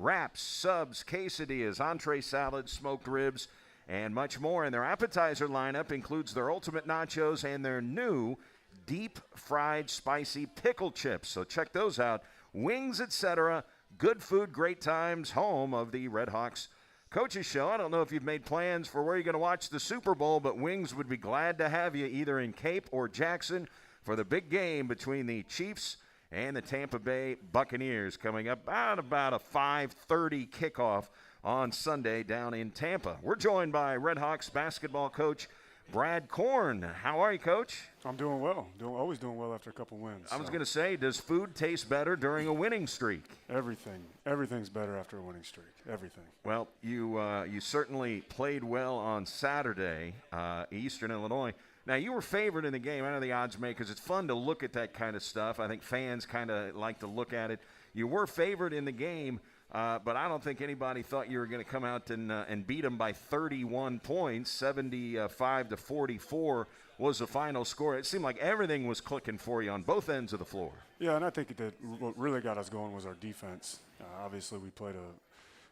wraps, subs, quesadillas, entree salads, smoked ribs, and much more. And their appetizer lineup includes their ultimate nachos and their new deep-fried spicy pickle chips. So check those out. Wings, etc. Good food, great times, home of the Red Hawks Coaches Show. I don't know if you've made plans for where you're going to watch the Super Bowl, but Wings would be glad to have you either in Cape or Jackson for the big game between the Chiefs and the Tampa Bay Buccaneers coming up about a 5:30 kickoff on Sunday down in Tampa. We're joined by Red Hawks basketball coach Brad Korn. How are you, Coach? I'm doing well. Always doing well after a couple wins. I was going to say, does food taste better during a winning streak? Everything's better after a winning streak. Everything. Well, you certainly played well on Saturday, Eastern Illinois. Now, you were favored in the game. I know the odds makers. It's fun to look at that kind of stuff. I think fans kind of like to look at it. You were favored in the game, but I don't think anybody thought you were going to come out and beat them by 31 points. 75-44 was the final score. It seemed like everything was clicking for you on both ends of the floor. Yeah, and I think that what really got us going was our defense. Obviously, we played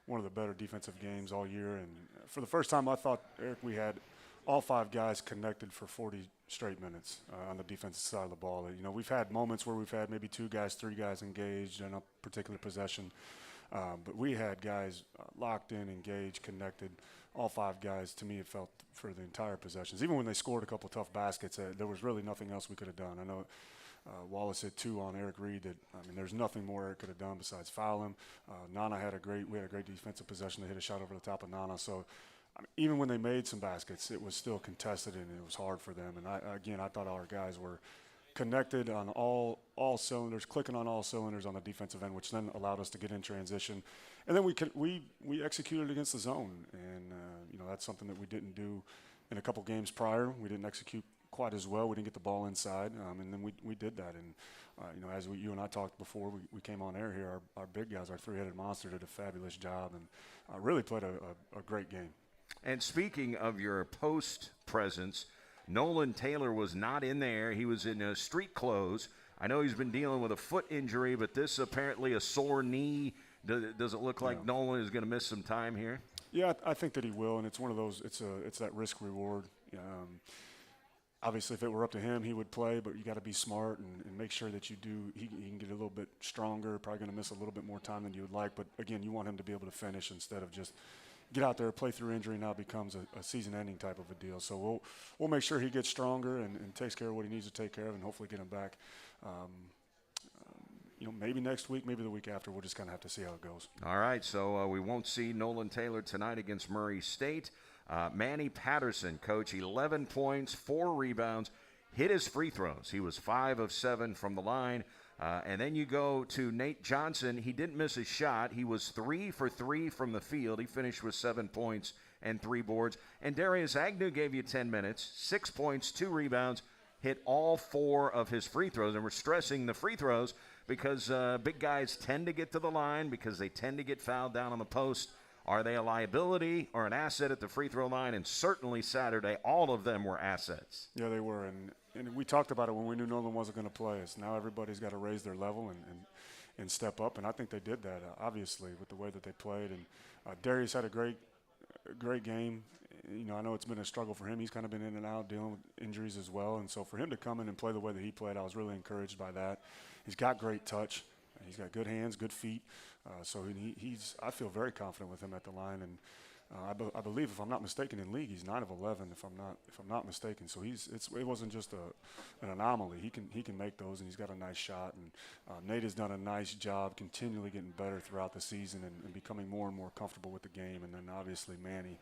one of the better defensive games all year, and for the first time I thought, Eric, we had all five guys connected for 40 straight minutes on the defensive side of the ball. You know, we've had moments where we've had maybe 2 guys, 3 guys engaged in a particular possession. But we had guys locked in, engaged, connected. All 5 guys, to me, it felt for the entire possessions. Even when they scored a couple tough baskets, there was really nothing else we could have done. I know Wallace hit 2 on Eric Reed. There's nothing more Eric could have done besides foul him. Nana we had a great defensive possession. They hit a shot over the top of Nana. So even when they made some baskets, it was still contested and it was hard for them. And I thought our guys were connected on all cylinders, clicking on all cylinders on the defensive end, which then allowed us to get in transition. And then we executed against the zone, and that's something that we didn't do in a couple games prior. We didn't execute quite as well. We didn't get the ball inside, and then we did that. And as you and I talked before we came on air here, our big guys, our 3-headed monster, did a fabulous job and really played a great game. And speaking of your post presence, Nolan Taylor was not in there. He was in street clothes. I know he's been dealing with a foot injury, but this apparently a sore knee. Does it look like Nolan is going to miss some time here? Yeah, I think that he will, and it's one of those. It's that risk reward. Obviously, if it were up to him, he would play, but you got to be smart and make sure that you do. He can get a little bit stronger. Probably going to miss a little bit more time than you would like, but again, you want him to be able to finish instead of just get out there, play through injury, now becomes a season-ending type of a deal. So we'll make sure he gets stronger and takes care of what he needs to take care of, and hopefully get him back. Maybe next week, maybe the week after. We'll just kind of have to see how it goes. All right, so we won't see Nolan Taylor tonight against Murray State. Manny Patterson, coach, 11 points, 4 rebounds, hit his free throws. He was 5 of 7 from the line. And then you go to Nate Johnson. He didn't miss a shot. He was 3 for 3 from the field. He finished with 7 points and 3 boards. And Darius Agnew gave you 10 minutes, 6 points, 2 rebounds, hit all 4 of his free throws. And we're stressing the free throws because big guys tend to get to the line because they tend to get fouled down on the post. Are they a liability or an asset at the free throw line? And certainly Saturday, all of them were assets. Yeah, they were. And we talked about it when we knew Nolan wasn't going to play. It's now everybody's got to raise their level and step up. And I think they did that, obviously, with the way that they played. And Darius had a great game. I know it's been a struggle for him. He's kind of been in and out dealing with injuries as well. And so for him to come in and play the way that he played, I was really encouraged by that. He's got great touch. He's got good hands, good feet. So I feel very confident with him at the line. And I believe, if I'm not mistaken, in league he's 9 of 11. If I'm not mistaken, so it wasn't just an anomaly. He can make those, and he's got a nice shot. And Nate has done a nice job, continually getting better throughout the season and becoming more and more comfortable with the game. And then obviously Manny,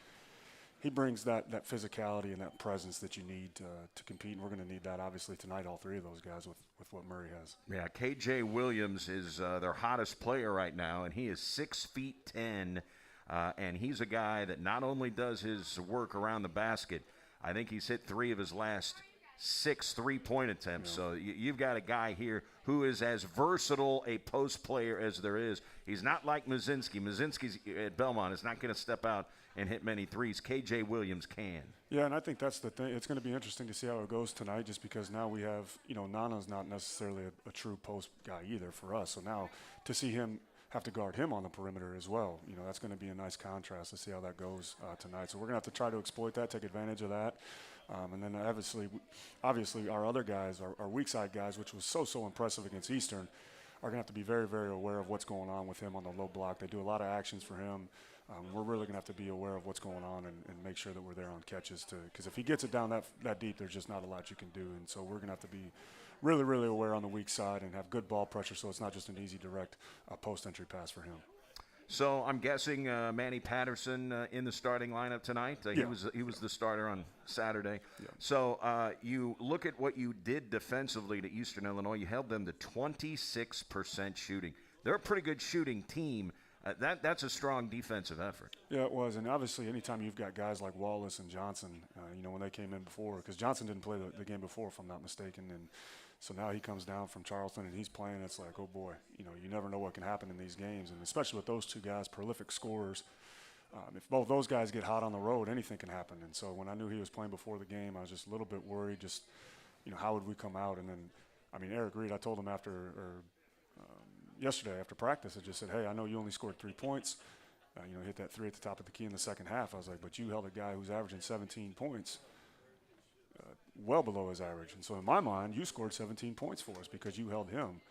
he brings that physicality and that presence that you need to compete, and we're going to need that obviously tonight. All 3 of those guys with what Murray has. Yeah, KJ Williams is their hottest player right now, and he is 6'10". And he's a guy that not only does his work around the basket, I think he's hit 3 of his last 6 3-point attempts. Yeah. So you've got a guy here who is as versatile a post player as there is. He's not like Mazinski. Mazinski's at Belmont is not going to step out and hit many threes. KJ Williams can. Yeah, and I think that's the thing. It's going to be interesting to see how it goes tonight, just because now we have, Nana's not necessarily a true post guy either for us. So now to see him have to guard him on the perimeter as well. That's going to be a nice contrast to see how that goes tonight. So we're going to have to try to exploit that, take advantage of that. And then obviously our other guys, our weak side guys, which was so impressive against Eastern, are going to have to be very, very aware of what's going on with him on the low block. They do a lot of actions for him. We're really going to have to be aware of what's going on and make sure that we're there on catches because if he gets it down that deep, there's just not a lot you can do. And so we're going to have to be really, really aware on the weak side and have good ball pressure so it's not just an easy, direct post-entry pass for him. So I'm guessing Manny Patterson in the starting lineup tonight. Yeah. He was the starter on Saturday. Yeah. So you look at what you did defensively to Eastern Illinois. You held them to 26% shooting. They're a pretty good shooting team. That's a strong defensive effort. Yeah, it was. And obviously anytime you've got guys like Wallace and Johnson, when they came in before, because Johnson didn't play the game before, if I'm not mistaken, and so now he comes down from Charleston and he's playing. It's like, oh boy, you never know what can happen in these games, and especially with those two guys, prolific scorers. If both those guys get hot on the road, anything can happen. And so when I knew he was playing before the game, I was just a little bit worried. Just, how would we come out? And then, Eric Reed, I told him yesterday after practice, I just said, hey, I know you only scored 3 points. Hit that 3 at the top of the key in the second half. I was like, but you held a guy who's averaging 17 points. Well below his average. And so in my mind, you scored 17 points for us because you held him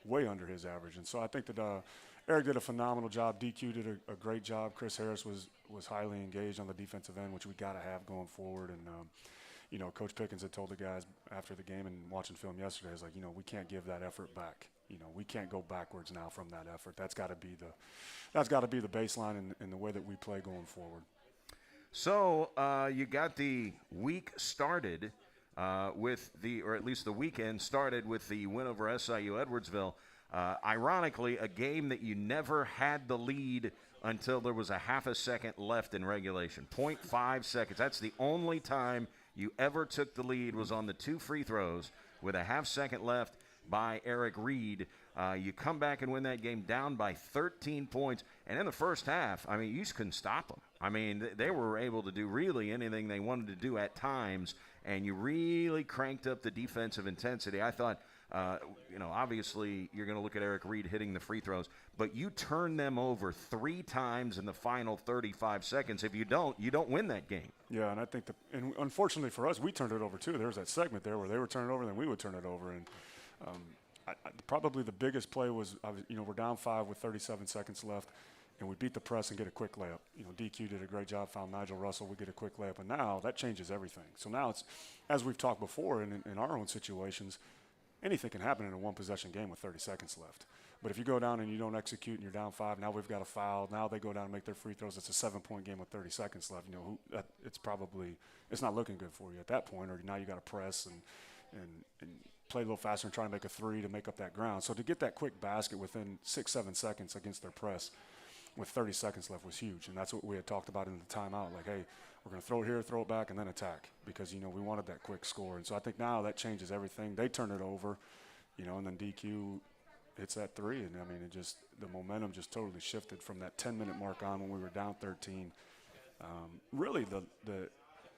way under his average. And so I think that Eric did a phenomenal job. DQ did a great job. Chris Harris was highly engaged on the defensive end, which we got to have going forward. And, Coach Pickens had told the guys after the game and watching film yesterday, I was like, we can't give that effort back. We can't go backwards now from that effort. That's got to be the baseline in the way that we play going forward. So you got the week started or at least the weekend started with the win over SIU Edwardsville. Ironically, a game that you never had the lead until there was a half a second left in regulation. 0.5 seconds. That's the only time you ever took the lead was on the 2 free throws with a half second left by Eric Reed. You come back and win that game down by 13 points. And in the first half, you just couldn't stop them. They were able to do really anything they wanted to do at times, and you really cranked up the defensive intensity. I thought, obviously you're going to look at Eric Reed hitting the free throws, but you turn them over 3 times in the final 35 seconds. If you don't win that game. Yeah, and I think and unfortunately for us, we turned it over too. There was that segment there where they were turning it over, and then we would turn it over. And probably the biggest play was, we're down 5 with 37 seconds left, and we beat the press and get a quick layup. DQ did a great job, found Nigel Russell, we get a quick layup, and now that changes everything. So now it's, as we've talked before in our own situations, anything can happen in a one-possession game with 30 seconds left. But if you go down and you don't execute and you're down 5, now we've got a foul. Now they go down and make their free throws. It's a 7-point game with 30 seconds left. It's not looking good for you at that point. Or now you got to press and play a little faster and try to make a 3 to make up that ground. So to get that quick basket within 6-7 seconds against their press with 30 seconds left was huge. And that's what we had talked about in the timeout. Like, hey, we're going to throw it here, throw it back, and then attack because, we wanted that quick score. And so I think now that changes everything. They turn it over, and then DQ hits that 3. And, the momentum just totally shifted from that 10-minute mark on when we were down 13. Really, the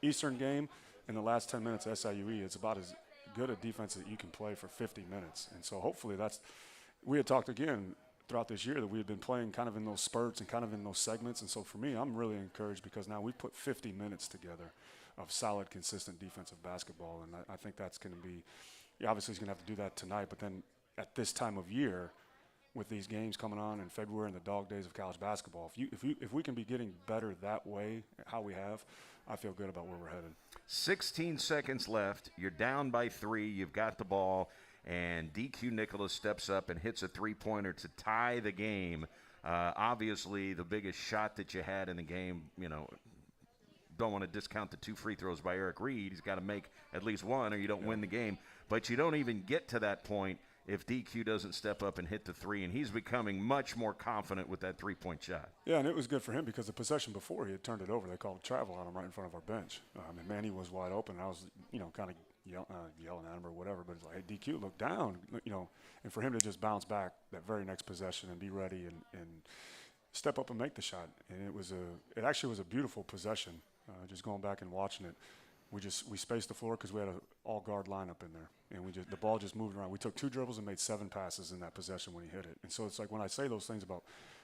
Eastern game in the last 10 minutes of SIUE, it's about as good a defense that you can play for 50 minutes. And so hopefully we had talked again throughout this year that we had been playing kind of in those spurts and kind of in those segments. And so for me, I'm really encouraged because now we put 50 minutes together of solid, consistent defensive basketball. And I think that's going to be, obviously he's going to have to do that tonight, but then at this time of year, with these games coming on in February and the dog days of college basketball, if we can be getting better that way, how we have, I feel good about where we're headed. 16 seconds left. You're down by 3. You've got the ball, and DQ Nicholas steps up and hits a 3-pointer to tie the game. Obviously, the biggest shot that you had in the game, don't want to discount the 2 free throws by Eric Reed. He's got to make at least 1 or you don't win the game. But you don't even get to that point if DQ doesn't step up and hit the 3, and he's becoming much more confident with that 3-point shot. Yeah, and it was good for him because the possession before he had turned it over. They called travel on him right in front of our bench. And Manny was wide open. I was, kind of yelling at him or whatever, but it's like, hey, DQ, look down, and for him to just bounce back that very next possession and be ready and step up and make the shot. And it actually was a beautiful possession, just going back and watching it. we spaced the floor because we had an all-guard lineup in there, and the ball just moved around. We took 2 dribbles and made 7 passes in that possession when he hit it. And so it's like when I say those things about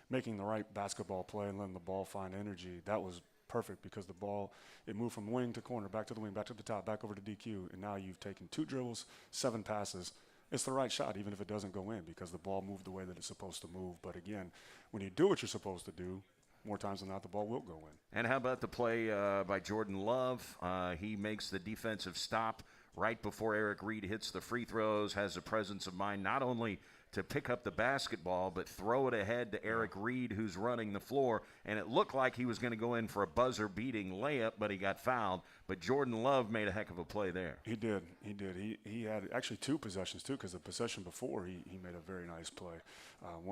making the right basketball play and letting the ball find energy, that was perfect because the ball, it moved from wing to corner, back to the wing, back to the top, back over to DQ, and now you've taken 2 dribbles, 7 passes. It's the right shot even if it doesn't go in because the ball moved the way that it's supposed to move. But again, when you do what you're supposed to do, more times than not, the ball will go in. And how about the play by Jordan Love? He makes the defensive stop right before Eric Reed hits the free throws, has the presence of mind not only to pick up the basketball, but throw it ahead to Eric Reed, who's running the floor. And it looked like he was going to go in for a buzzer-beating layup, but he got fouled. But Jordan Love made a heck of a play there. He did. He had actually 2 possessions, too, because the possession before, he made a very nice play.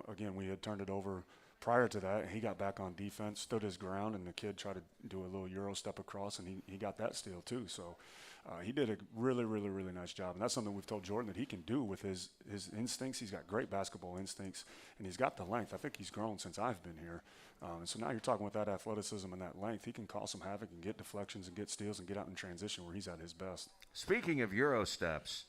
Again, we had turned it over prior to that. He got back on defense, stood his ground, and the kid tried to do a little Euro step across, and he got that steal, too. So he did a really, really, really nice job. And that's something we've told Jordan that he can do with his instincts. He's got great basketball instincts, and he's got the length. I think he's grown since I've been here. And so now you're talking with that athleticism and that length, he can cause some havoc and get deflections and get steals and get out in transition where he's at his best. Speaking of Euro steps,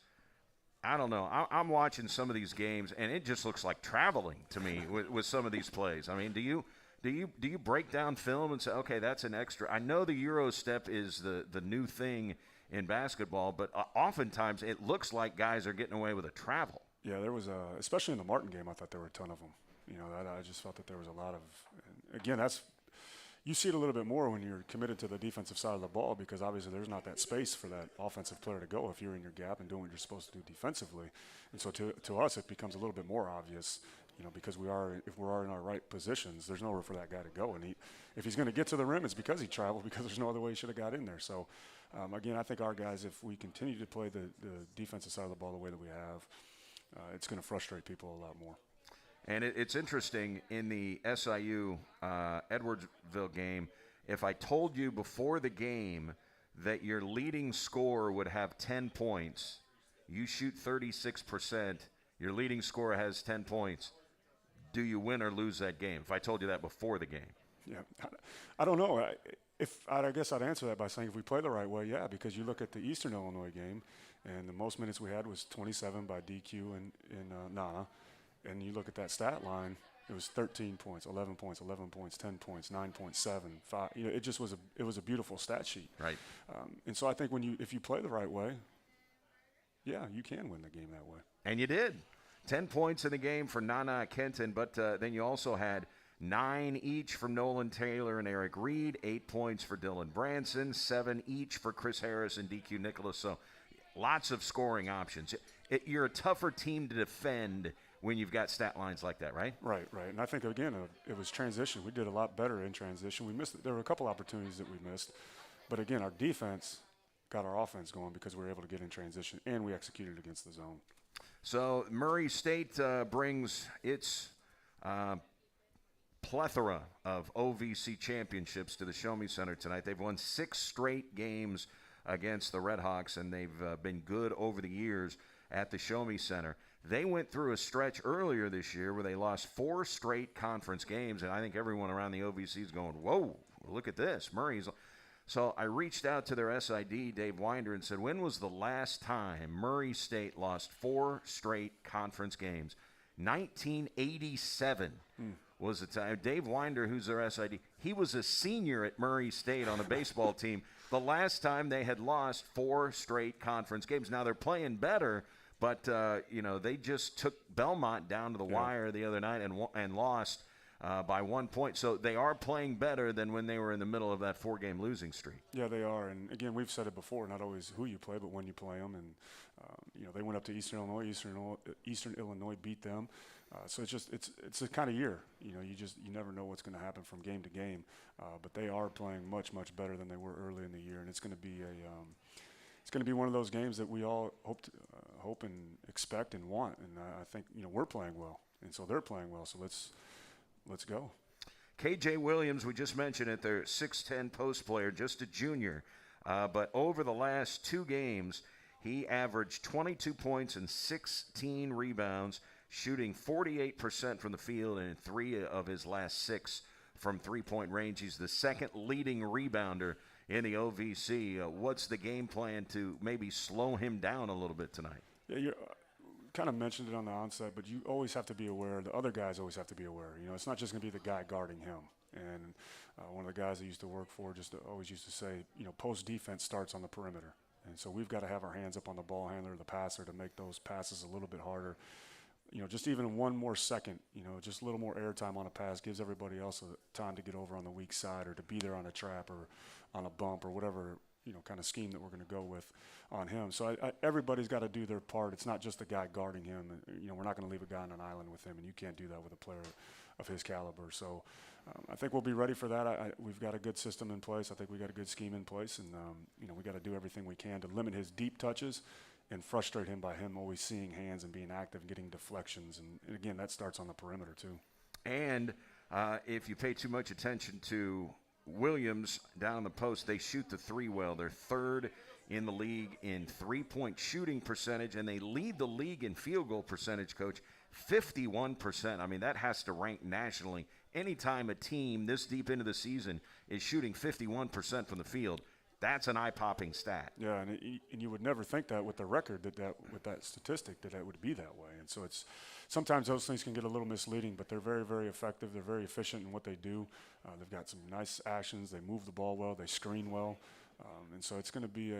I don't know. I'm watching some of these games, and it just looks like traveling to me with some of these plays. I mean, do you break down film and say, okay, that's an extra? I know the Euro step is the new thing in basketball, but oftentimes it looks like guys are getting away with a travel. Yeah, there was especially in the Martin game, I thought there were a ton of them. I just felt that there was a lot of, again, you see it a little bit more when you're committed to the defensive side of the ball because obviously there's not that space for that offensive player to go if you're in your gap and doing what you're supposed to do defensively. And so to us, it becomes a little bit more obvious, because if we are in our right positions, there's nowhere for that guy to go. And if he's going to get to the rim, it's because he traveled because there's no other way he should have got in there. So, again, I think our guys, if we continue to play the defensive side of the ball the way that we have, it's going to frustrate people a lot more. And it's interesting, in the SIU Edwardsville game, if I told you before the game that your leading scorer would have 10 points, you shoot 36%, your leading scorer has 10 points, do you win or lose that game? If I told you that before the game. Yeah, I don't know. I guess I'd answer that by saying if we play the right way, yeah, because you look at the Eastern Illinois game, and the most minutes we had was 27 by DQ and Nana. And you look at that stat line, it was 13 points, 11 points, 11 points, 10 points, 9.7, 5. It just was a beautiful stat sheet. Right. And so I think if you play the right way, yeah, you can win the game that way. And you did. 10 points in the game for Nana Kenton, but then you also had 9 each from Nolan Taylor and Eric Reed, 8 points for Dylan Branson, 7 each for Chris Harris and DQ Nicholas. So lots of scoring options. You're a tougher team to defend when you've got stat lines like that, right? Right. And I think, again, it was transition. We did a lot better in transition. We missed it. There were a couple opportunities that we missed. But, again, our defense got our offense going because we were able to get in transition, and we executed against the zone. So Murray State brings its plethora of OVC championships to the Show Me Center tonight. They've won 6 straight games against the Redhawks, and they've been good over the years at the Show Me Center. They went through a stretch earlier this year where they lost 4 straight conference games, and I think everyone around the OVC is going, whoa, look at this. Murray's. So I reached out to their SID, Dave Winder, and said, when was the last time Murray State lost 4 straight conference games? 1987 was the time. Dave Winder, who's their SID, he was a senior at Murray State on the baseball team. The last time they had lost 4 straight conference games. Now they're playing better, but, they just took Belmont down to the wire the other night and lost by 1 point. So they are playing better than when they were in the middle of that 4-game losing streak. Yeah, they are. And, again, we've said it before, not always who you play, but when you play them. And, they went up to Eastern Illinois. Eastern Illinois beat them. So it's a kind of year. You never know what's going to happen from game to game. But they are playing much, much better than they were early in the year. And it's going to be it's going to be one of those games that we all hope and expect and want. And I think, we're playing well. And so they're playing well. So let's go. KJ Williams, we just mentioned it, their 6'10" post player, just a junior. But over the last 2 games, he averaged 22 points and 16 rebounds, shooting 48% from the field and 3 of his last 6 from three-point range. He's the second leading rebounder in the OVC. What's the game plan to maybe slow him down a little bit tonight? Yeah, you kind of mentioned it on the onset, but you always have to be aware. The other guys always have to be aware. It's not just going to be the guy guarding him. And one of the guys I used to work for always used to say, post defense starts on the perimeter. And so we've got to have our hands up on the ball handler, the passer, to make those passes a little bit harder. Just even 1 more second, just a little more airtime on a pass gives everybody else time to get over on the weak side or to be there on a trap or on a bump or whatever, kind of scheme that we're going to go with on him. So everybody's got to do their part. It's not just the guy guarding him. We're not going to leave a guy on an island with him, and you can't do that with a player of his caliber. So I think we'll be ready for that. We've got a good system in place. I think we've got a good scheme in place, and we got to do everything we can to limit his deep touches and frustrate him by him always seeing hands and being active and getting deflections. And again, that starts on the perimeter too. And if you pay too much attention to Williams down the post, they shoot the three well. They're third in the league in three-point shooting percentage, and they lead the league in field goal percentage, Coach, 51%. I mean, that has to rank nationally. Anytime a team this deep into the season is shooting 51% from the field, that's an eye-popping stat. Yeah, and you would never think that with the record with that statistic that it would be that way. And so sometimes those things can get a little misleading, but they're very, very effective. They're very efficient in what they do. They've got some nice actions. They move the ball well. They screen well. And so it's going to be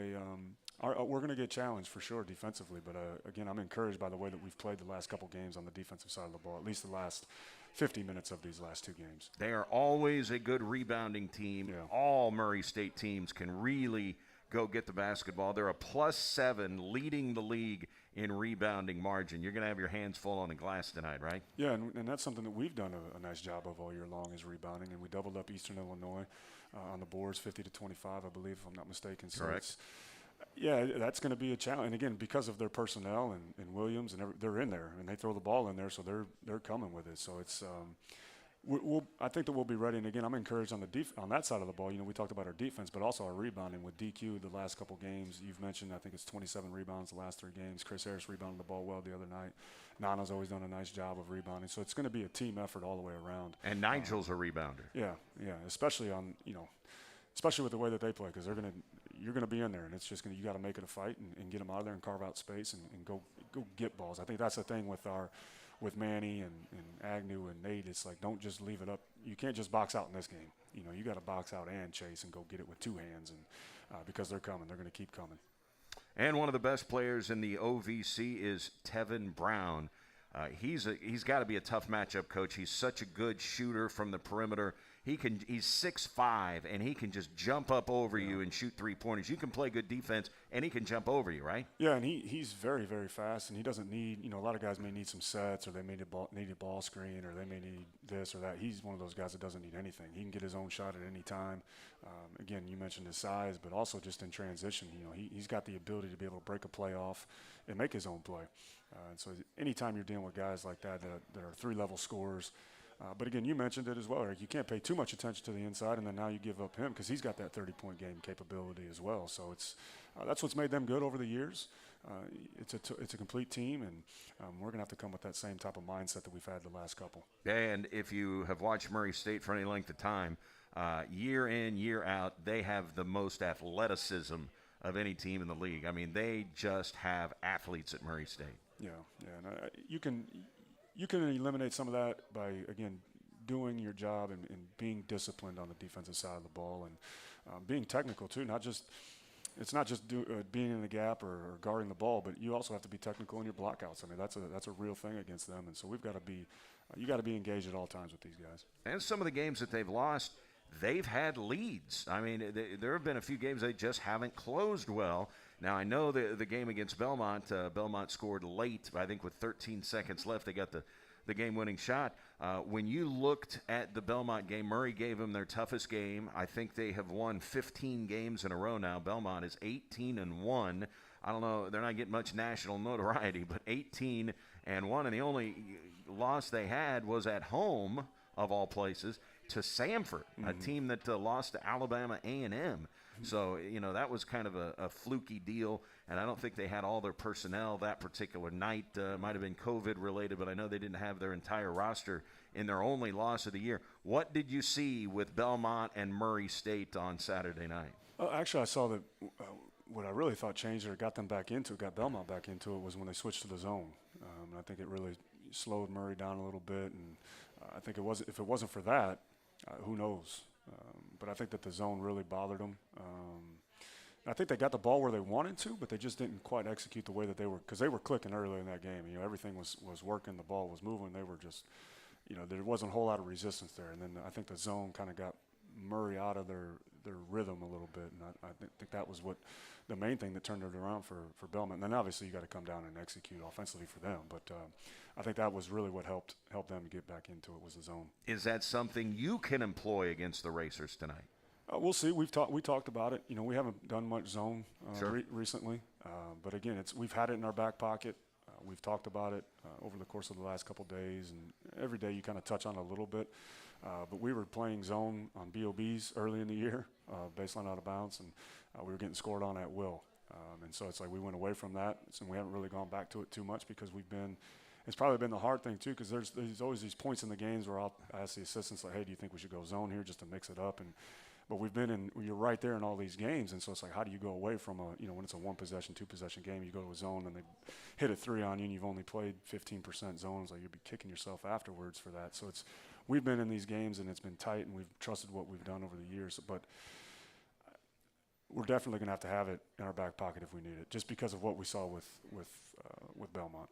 we're going to get challenged for sure defensively. But again, I'm encouraged by the way that we've played the last couple games on the defensive side of the ball, at least the last 50 minutes of these last 2 games. They are always a good rebounding team. Yeah. All Murray State teams can really go get the basketball. They're a +7, leading the league in rebounding margin. You're going to have your hands full on the glass tonight, right? Yeah, and that's something that we've done a nice job of all year long is rebounding, and we doubled up Eastern Illinois on the boards 50-25, I believe, if I'm not mistaken. So correct. That's going to be a challenge. And again, because of their personnel and Williams, and they're in there, and they throw the ball in there, so they're coming with it. So it's I think that we'll be ready. And again, I'm encouraged on on that side of the ball. We talked about our defense, but also our rebounding with DQ the last couple games. You've mentioned, I think it's 27 rebounds the last 3 games. Chris Harris rebounded the ball well the other night. Nana's always done a nice job of rebounding. So it's going to be a team effort all the way around. And Nigel's a rebounder. Yeah, especially on especially with the way that they play, because you're going to be in there, and it's just you got to make it a fight and get them out of there and carve out space and go get balls. I think that's the thing with Manny and Agnew and Nate. It's like, don't just leave it up. You can't just box out in this game. You got to box out and chase and go get it with 2 hands, and because they're coming, they're going to keep coming. And one of the best players in the OVC is Tevin Brown. He's got to be a tough matchup, Coach. He's such a good shooter from the perimeter. He's 6'5", and he can just jump up over you and shoot 3-pointers. You can play good defense, and he can jump over you, right? Yeah, and he's very, very fast, and he doesn't need, a lot of guys may need some sets, or they may need a ball screen, or they may need this or that. He's one of those guys that doesn't need anything. He can get his own shot at any time. Again, you mentioned his size, but also just in transition, he's got the ability to be able to break a play off and make his own play. And so anytime you're dealing with guys like that are 3-level scorers, but again, you mentioned it as well, Eric. You can't pay too much attention to the inside, and then now you give up him because he's got that 30-point game capability as well. So that's what's made them good over the years. It's a complete team, and we're going to have to come with that same type of mindset that we've had the last couple. And if you have watched Murray State for any length of time, year in, year out, they have the most athleticism of any team in the league. I mean, they just have athletes at Murray State. Yeah, and you can eliminate some of that by, again, doing your job and being disciplined on the defensive side of the ball and being technical too. It's not just being in the gap or guarding the ball, but you also have to be technical in your blockouts. I mean, that's a real thing against them, and so we've got to be you got to be engaged at all times with these guys. And some of the games that they've lost, they've had leads. I mean, there have been a few games they just haven't closed well. Now, I know the game against Belmont, Belmont scored late, I think with 13 seconds left. They got the game-winning shot. When you looked at the Belmont game, Murray gave them their toughest game. I think they have won 15 games in a row now. Belmont is 18-1. I don't know, they're not getting much national notoriety, but 18-1, and the only loss they had was at home, of all places, to Samford, a team that lost to Alabama A&M. So, that was kind of a fluky deal, and I don't think they had all their personnel that particular night. Might have been COVID-related, but I know they didn't have their entire roster in their only loss of the year. What did you see with Belmont and Murray State on Saturday night? Actually, I saw that what I really thought changed or got Belmont back into it was when they switched to the zone. I think it really slowed Murray down a little bit, and I think if it wasn't for that, who knows? But I think that the zone really bothered them. I think they got the ball where they wanted to, but they just didn't quite execute the way that they were, because they were clicking early in that game. You know, everything was working, the ball was moving. They were just, you know, there wasn't a whole lot of resistance there. And then I think the zone kind of got Murray out of their rhythm a little bit, and I think that was what the main thing that turned it around for Belmont. And then obviously you got to come down and execute offensively for them, but I think that was really what helped them get back into it, was the zone. Is that something you can employ against the Racers tonight? We'll see. We talked about it. You know, we haven't done much zone Sure. recently, but again, we've had it in our back pocket. We've talked about it over the course of the last couple days, and every day you kind of touch on it a little bit. But we were playing zone on BOBs early in the year, baseline out of bounds, and we were getting scored on at will. And so it's like we went away from that, and we haven't really gone back to it too much because it's probably been the hard thing too, because there's always these points in the games where I'll ask the assistants, like, hey, do you think we should go zone here just to mix it up? But you're right there in all these games, and so it's like, how do you go away from when it's a 1-possession, 2-possession game, you go to a zone and they hit a 3 on you and you've only played 15% zones, like you'd be kicking yourself afterwards for that. So we've been in these games and it's been tight, and we've trusted what we've done over the years, but we're definitely going to have it in our back pocket if we need it, just because of what we saw with Belmont.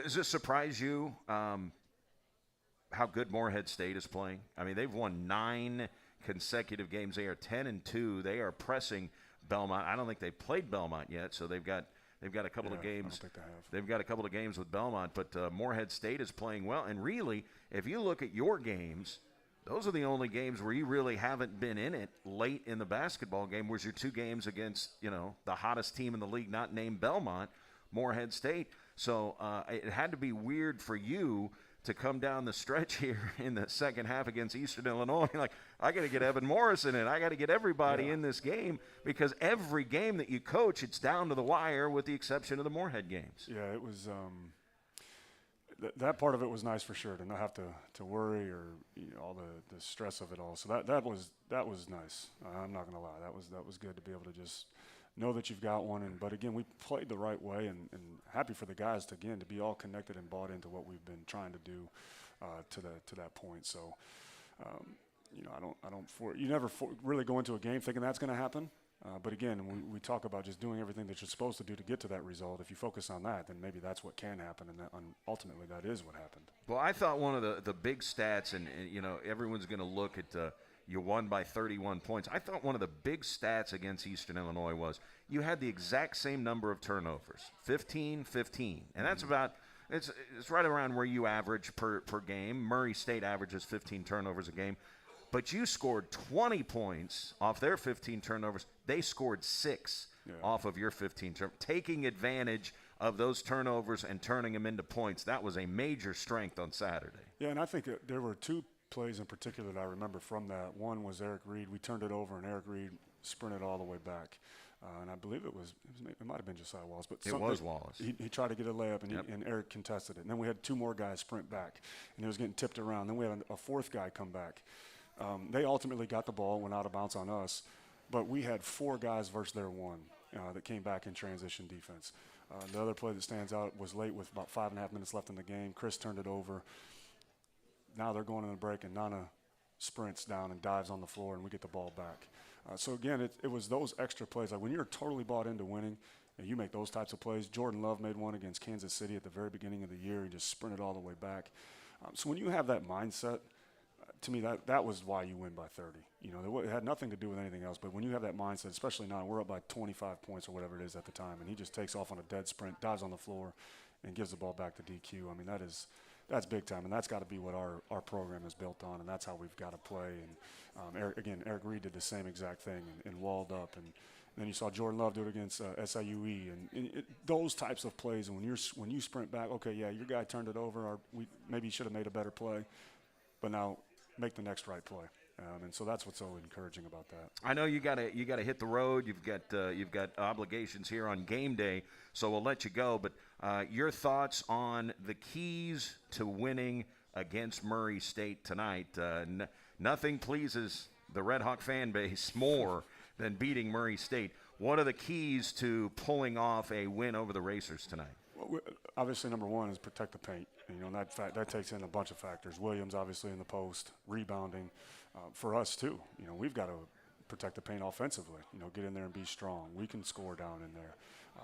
Does it surprise you how good Morehead State is playing? I mean, they've won 9 consecutive games. They are 10-2. They are pressing Belmont. I don't think they've played Belmont yet, so they've got a couple of games. I don't think they have. They've got a couple of games with Belmont, but Morehead State is playing well. And really, if you look at your games, those are the only games where you really haven't been in it late in the basketball game. Was your 2 games against, the hottest team in the league, not named Belmont, Morehead State. So it had to be weird for you to come down the stretch here in the second half against Eastern Illinois. Like, I got to get Evan Morris in it. I got to get everybody in this game, because every game that you coach, it's down to the wire with the exception of the Morehead games. Yeah, it was that part of it was nice for sure, to not have to worry or all the stress of it all. So that was nice. I'm not going to lie. That was good to be able to just know that you've got one. But again, we played the right way, and happy for the guys to be all connected and bought into what we've been trying to do to that point. So you never really go into a game thinking that's going to happen. But again, we talk about just doing everything that you're supposed to do to get to that result. If you focus on that, then maybe that's what can happen, and ultimately that is what happened. Well, I thought one of the big stats, and everyone's going to look at you won by 31 points. I thought one of the big stats against Eastern Illinois was you had the exact same number of turnovers, 15-15, and that's about it's right around where you average per game. Murray State averages 15 turnovers a game. But you scored 20 points off their 15 turnovers. They scored 6 off of your 15 turnovers. Taking advantage of those turnovers and turning them into points, that was a major strength on Saturday. Yeah, and I think there were 2 plays in particular that I remember from that. One was Eric Reed. We turned it over, and Eric Reed sprinted all the way back. And I believe it might have been Josiah Wallace. But it was Wallace. He tried to get a layup, and Eric contested it. And then we had 2 more guys sprint back, and it was getting tipped around. Then we had a 4th guy come back. They ultimately got the ball, went out of bounds on us, but we had 4 guys versus their 1 that came back in transition defense. The other play that stands out was late with about 5.5 minutes left in the game. Chris turned it over. Now they're going in the break, and Nana sprints down and dives on the floor, and we get the ball back. So, again, it was those extra plays. Like when you're totally bought into winning and you make those types of plays. Jordan Love made one against Kansas City at the very beginning of the year. He just sprinted all the way back. So when you have that mindset, to me, that was why you win by 30. It had nothing to do with anything else. But when you have that mindset, especially now, we're up by 25 points or whatever it is at the time, and he just takes off on a dead sprint, dives on the floor, and gives the ball back to DQ. I mean, that's big time, and that's got to be what our program is built on, and that's how we've got to play. And Eric Reed did the same exact thing and walled up, and then you saw Jordan Love do it against SIUE, and those types of plays. And when you sprint back, okay, yeah, your guy turned it over, or we maybe should have made a better play, but now make the next right play. And so that's what's so encouraging about that. I know you got to hit the road. You've got obligations here on game day, so we'll let you go. But your thoughts on the keys to winning against Murray State tonight? Nothing pleases the Red Hawk fan base more than beating Murray State. What are the keys to pulling off a win over the Racers tonight? Well, obviously, number one is protect the paint. And that takes in a bunch of factors. Williams, obviously, in the post, rebounding. For us, too, we've got to protect the paint offensively. Get in there and be strong. We can score down in there.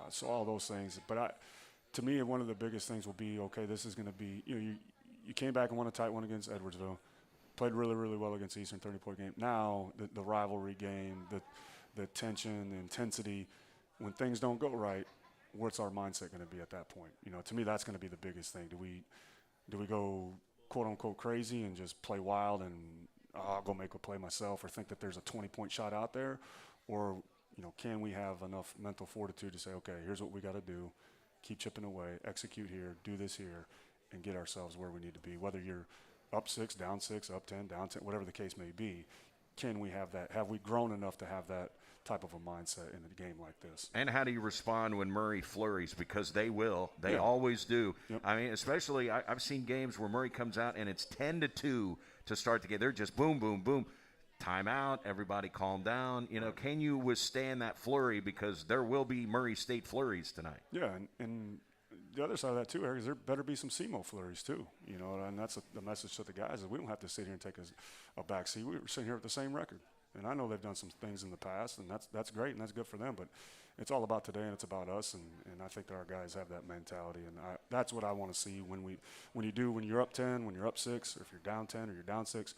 So all those things. But to me, one of the biggest things will be, okay, this is going to be, you came back and won a tight one against Edwardsville. Played really, really well against Eastern, 30-point game. Now, the rivalry game, the tension, the intensity, when things don't go right, what's our mindset going to be at that point? To me, that's going to be the biggest thing. Do we go quote-unquote crazy and just play wild and I'll go make a play myself, or think that there's a 20-point shot out there? Or, can we have enough mental fortitude to say, okay, here's what we got to do, keep chipping away, execute here, do this here, and get ourselves where we need to be, whether you're up 6, down 6, up 10, down 10, whatever the case may be. Can we have that? Have we grown enough to have that type of a mindset in a game like this? And how do you respond when Murray flurries? Because they will. They always do. Yep. I mean, especially I've seen games where Murray comes out and it's 10-2 to start the game. They're just boom, boom, boom. Timeout, everybody calm down. Can you withstand that flurry? Because there will be Murray State flurries tonight. Yeah, and the other side of that, too, Eric, is there better be some SEMO flurries, too. And that's the message to the guys, is we don't have to sit here and take a back seat. We were sitting here with the same record. And I know they've done some things in the past, and that's great, and that's good for them. But it's all about today, and it's about us, and I think that our guys have that mentality. And that's what I want to see when you're up 10, when you're up 6, or if you're down 10 or you're down 6,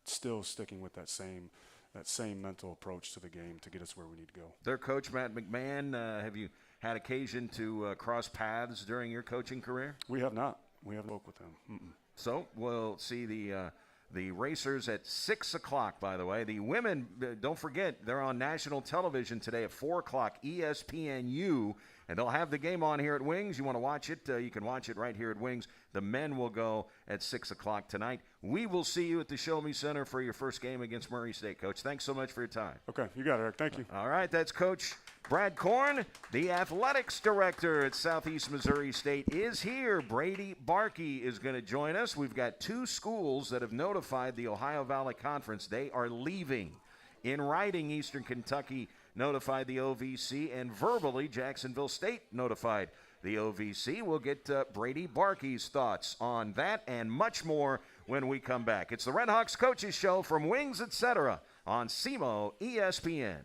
still sticking with that same mental approach to the game to get us where we need to go. Their coach, Matt McMahon, have you had occasion to cross paths during your coaching career? We have not. We haven't spoke with him. Mm-mm. So we'll see the Racers at 6 o'clock, by the way. The women, don't forget, they're on national television today at 4 o'clock, ESPNU, and they'll have the game on here at Wings. You want to watch it, you can watch it right here at Wings. The men will go at 6 o'clock tonight. We will see you at the Show Me Center for your first game against Murray State, Coach. Thanks so much for your time. Okay, you got it, Eric. Thank you. All right, that's Coach Brad Korn, the athletics director at Southeast Missouri State, is here. Brady Barkey is going to join us. We've got 2 schools that have notified the Ohio Valley Conference they are leaving. In writing, Eastern Kentucky notified the OVC, and verbally, Jacksonville State notified the OVC. We'll get Brady Barkey's thoughts on that and much more when we come back. It's the Red Hawks Coaches Show from Wings, etc. on SEMO ESPN.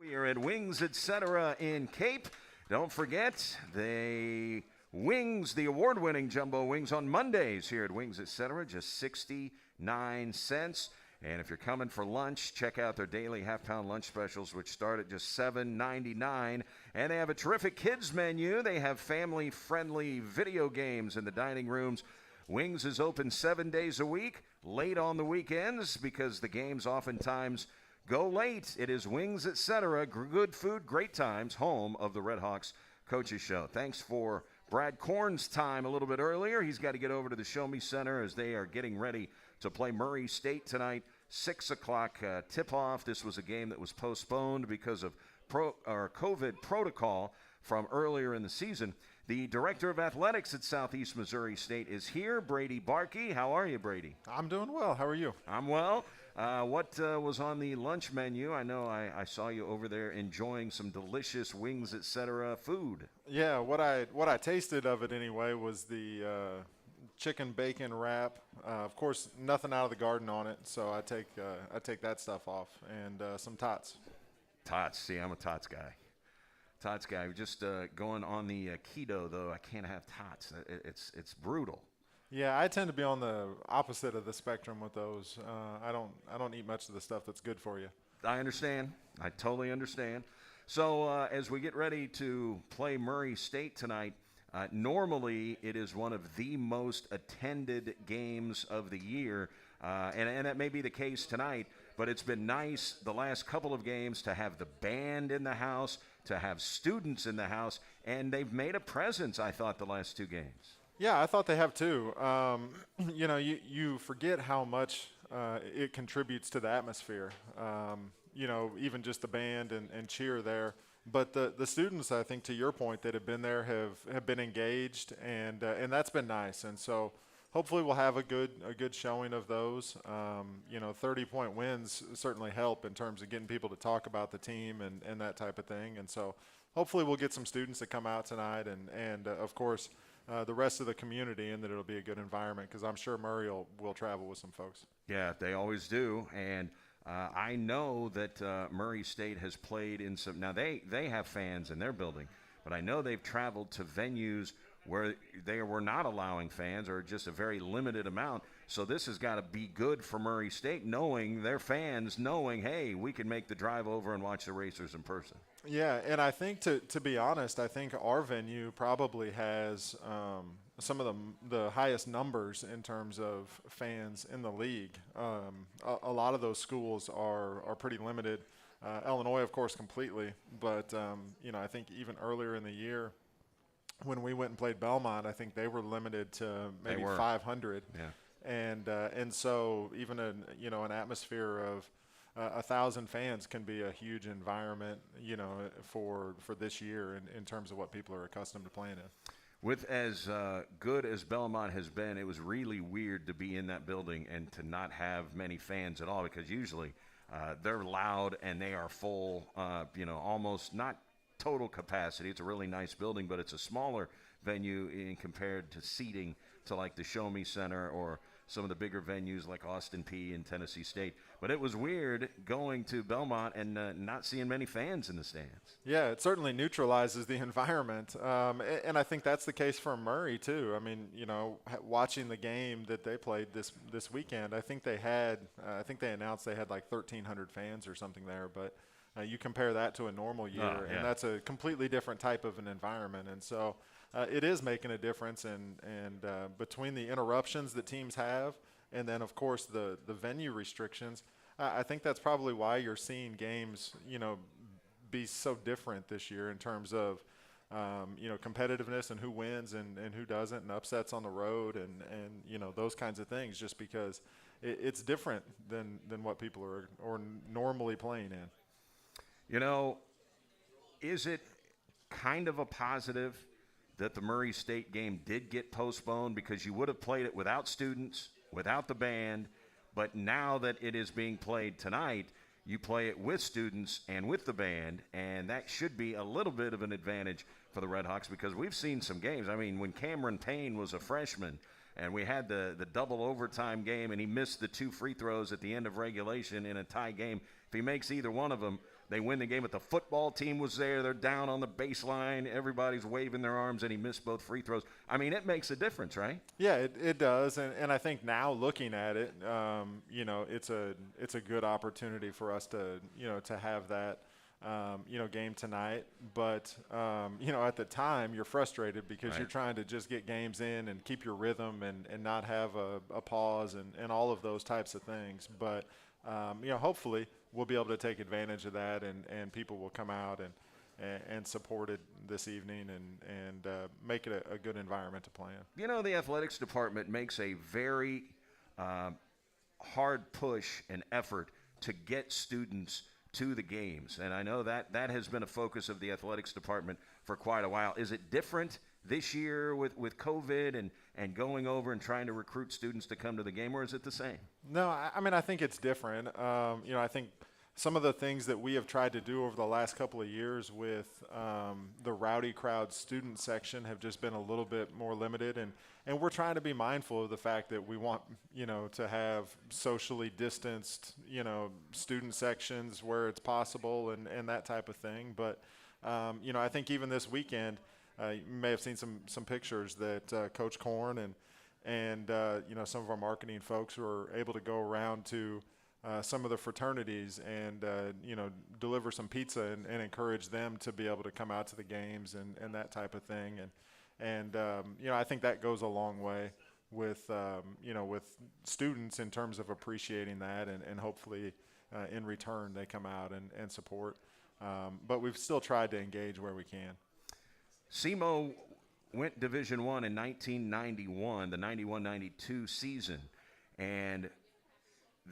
You're at Wings Etc. in Cape. Don't forget, the award-winning jumbo wings on Mondays here at Wings Etc. just 69 cents. And if you're coming for lunch, check out their daily half-pound lunch specials, which start at just $7.99. And they have a terrific kids menu. They have family-friendly video games in the dining rooms. Wings is open 7 days a week, late on the weekends, because the games oftentimes go late. It is Wings Etc. Good food, great times, home of the Red Hawks Coaches Show. Thanks for Brad Korn's time a little bit earlier. He's got to get over to the Show Me Center as they are getting ready to play Murray State tonight. 6 o'clock tip-off. This was a game that was postponed because of COVID protocol from earlier in the season. The director of athletics at Southeast Missouri State is here, Brady Barkey. How are you, Brady? I'm doing well. How are you? I'm well. What was on the lunch menu? I know I saw you over there enjoying some delicious Wings Etc. food. Yeah, what I tasted of it anyway was the chicken bacon wrap. Of course, nothing out of the garden on it, so I take that stuff off, and some tots. Tots. See, I'm a tots guy. Tots guy. Just going on the keto though. I can't have tots. It's brutal. Yeah, I tend to be on the opposite of the spectrum with those. I don't eat much of the stuff that's good for you. I understand. I totally understand. So as we get ready to play Murray State tonight, normally it is one of the most attended games of the year, and that may be the case tonight, but it's been nice the last couple of games to have the band in the house, to have students in the house, and they've made a presence, I thought, the last two games. Yeah, I thought they have too. You forget how much it contributes to the atmosphere. Even just the band and cheer there. But the students, I think, to your point, that have been there have been engaged, and that's been nice. And so hopefully we'll have a good showing of those. 30-point wins certainly help in terms of getting people to talk about the team and that type of thing. And so hopefully we'll get some students to come out tonight, and of course, the rest of the community, and that it'll be a good environment, because I'm sure Murray will travel with some folks. Yeah, they always do. And I know that Murray State has played in some – now they have fans in their building, but I know they've traveled to venues where they were not allowing fans, or just a very limited amount. So this has got to be good for Murray State, knowing their fans, knowing, hey, we can make the drive over and watch the Racers in person. Yeah, and I think, to be honest, I think our venue probably has some of the highest numbers in terms of fans in the league. A lot of those schools are pretty limited. Illinois, of course, completely. But, I think even earlier in the year, when we went and played Belmont, I think they were limited to maybe 500. Yeah. And so even an atmosphere of 1,000 fans can be a huge environment, for this year in terms of what people are accustomed to playing in. With as good as Belmont has been, it was really weird to be in that building and to not have many fans at all, because usually they're loud and they are full, almost not total capacity. It's a really nice building, but it's a smaller venue compared to seating to like the Show Me Center or some of the bigger venues like Austin Peay and Tennessee State. But it was weird going to Belmont and not seeing many fans in the stands. Yeah, it certainly neutralizes the environment. And I think that's the case for Murray, too. I mean, watching the game that they played this weekend, I think they announced they had like 1,300 fans or something there. But you compare that to a normal year, and that's a completely different type of an environment. And so it is making a difference, and between the interruptions that teams have, and then, of course, the venue restrictions, I think that's probably why you're seeing games, be so different this year in terms of, competitiveness and who wins and who doesn't, and upsets on the road, and those kinds of things, just because it's different than what people are normally playing in. Is it kind of a positive that the Murray State game did get postponed, because you would have played it without students, without the band, but now that it is being played tonight, you play it with students and with the band, and that should be a little bit of an advantage for the Redhawks, because we've seen some games. I mean, when Cameron Payne was a freshman and we had the double overtime game and he missed the 2 free throws at the end of regulation in a tie game, if he makes either one of them, they win the game, but the football team was there. They're down on the baseline. Everybody's waving their arms, and he missed both free throws. I mean, it makes a difference, right? Yeah, it does. And I think now looking at it, it's a good opportunity for us to have that, game tonight. But, at the time, you're frustrated because Right. you're trying to just get games in and keep your rhythm and not have a pause and all of those types of things. But, hopefully we'll be able to take advantage of that and people will come out and support it this evening and make it a good environment to play in. The athletics department makes a very hard push and effort to get students to the games. And I know that has been a focus of the athletics department for quite a while. Is it different this year with COVID and going over and trying to recruit students to come to the game, or is it the same? No, I think it's different. I think some of the things that we have tried to do over the last couple of years with the Rowdy Crowd student section have just been a little bit more limited. And we're trying to be mindful of the fact that we want, to have socially distanced, student sections where it's possible and that type of thing. But, I think even this weekend, you may have seen some pictures that Coach Korn and some of our marketing folks were able to go around to some of the fraternities and deliver some pizza and encourage them to be able to come out to the games and that type of thing. And I think that goes a long way with with students in terms of appreciating that and hopefully in return they come out and support. But we've still tried to engage where we can. SEMO went Division I in 1991, the 91-92 season, and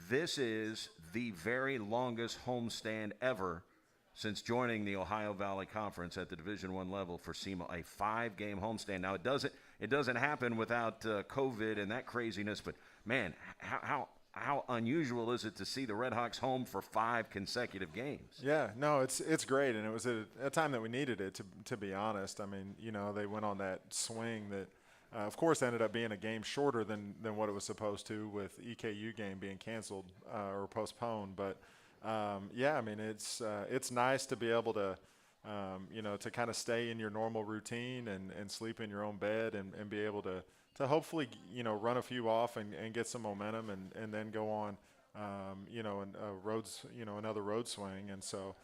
this is the very longest homestand ever since joining the Ohio Valley Conference at the Division I level for SEMO, a 5-game homestand. Now, it doesn't happen without COVID and that craziness, but, man, how unusual is it to see the Redhawks home for 5 consecutive games? Yeah, no, it's great, and it was a time that we needed it, to be honest. I mean, they went on that swing that, of course, ended up being a game shorter than what it was supposed to, with EKU game being canceled or postponed. But, it's nice to be able to, to kind of stay in your normal routine and sleep in your own bed and be able to hopefully, run a few off and get some momentum and then go on, another road swing. And so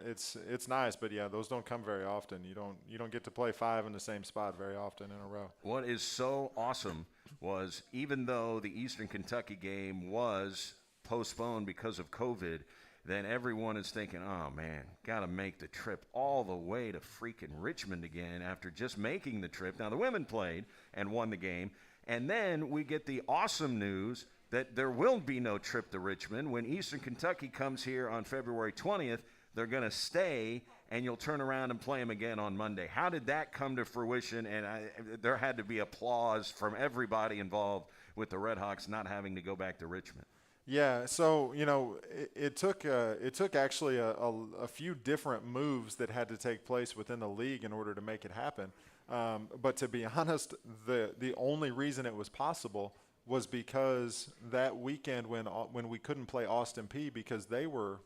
it's nice, but yeah, those don't come very often. You don't get to play 5 in the same spot very often in a row. What is so awesome was, even though the Eastern Kentucky game was postponed because of COVID, then everyone is thinking, oh, man, got to make the trip all the way to freaking Richmond again after just making the trip. Now, the women played and won the game, and then we get the awesome news that there will be no trip to Richmond. When Eastern Kentucky comes here on February 20th, they're going to stay, and you'll turn around and play them again on Monday. How did that come to fruition? And there had to be applause from everybody involved with the Redhawks not having to go back to Richmond. Yeah, so it took actually a few different moves that had to take place within the league in order to make it happen. But to be honest, the only reason it was possible was because that weekend when we couldn't play Austin Peay because they were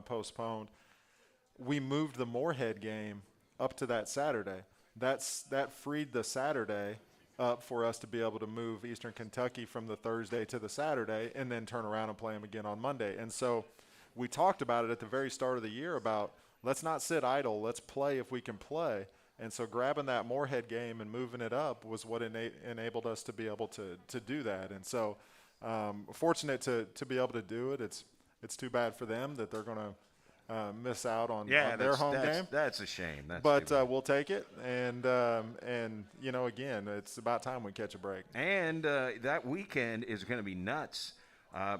postponed, we moved the Moorhead game up to that Saturday. That freed the Saturday up for us to be able to move Eastern Kentucky from the Thursday to the Saturday and then turn around and play them again on Monday. And so we talked about it at the very start of the year about, let's not sit idle, let's play if we can play. And so grabbing that Moorhead game and moving it up was what enabled us to be able to do that. And so fortunate to be able to do it. It's too bad for them that they're going to miss out on their home game. That's a shame. But we'll take it, and again, it's about time we catch a break. And that weekend is going to be nuts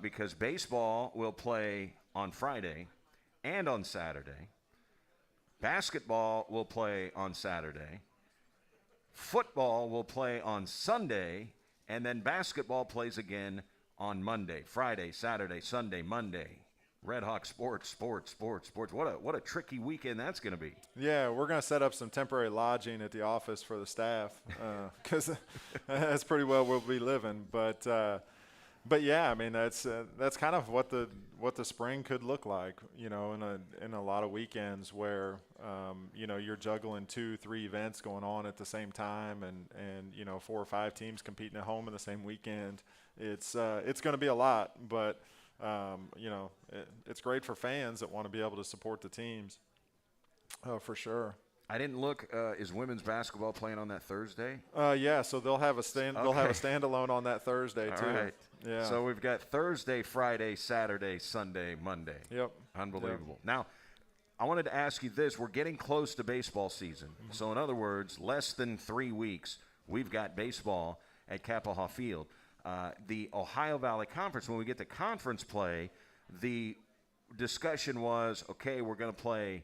because baseball will play on Friday and on Saturday. Basketball will play on Saturday. Football will play on Sunday, and then basketball plays again on Monday, Friday, Saturday, Sunday, Monday. Redhawk sports. What a tricky weekend that's going to be. Yeah, we're going to set up some temporary lodging at the office for the staff because that's pretty well where we'll be living. But But yeah, I mean that's kind of what the spring could look like, in a lot of weekends where you're juggling 2-3 events going on at the same time, and 4 or 5 teams competing at home in the same weekend. It's going to be a lot, but it's great for fans that want to be able to support the teams. For sure. I didn't look. Is women's basketball playing on that Thursday? Yeah, so they'll have a They'll have a standalone on that Thursday too. All right. Yeah. So we've got Thursday, Friday, Saturday, Sunday, Monday. Yep. Unbelievable. Yep. Now, I wanted to ask you this. We're getting close to baseball season. Mm-hmm. So in other words, less than 3 weeks, we've got baseball at Kappaugh Field. The Ohio Valley Conference, when we get to conference play, the discussion was, okay, we're going to play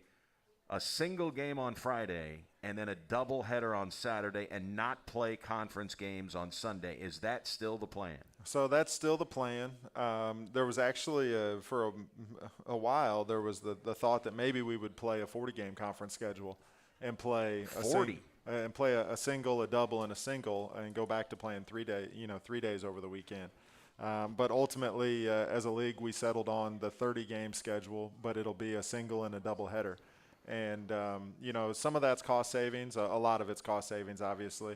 a single game on Friday and then a doubleheader on Saturday and not play conference games on Sunday. Is that still the plan? So that's still the plan. There was actually, for a while, there was the thought that maybe we would play a 40-game conference schedule and play 40. And play a single, a double, and a single, and go back to playing 3 days over the weekend. But ultimately, as a league, we settled on the 30-game schedule, but it'll be a single and a doubleheader. And, some of that's cost savings. A lot of it's cost savings, obviously.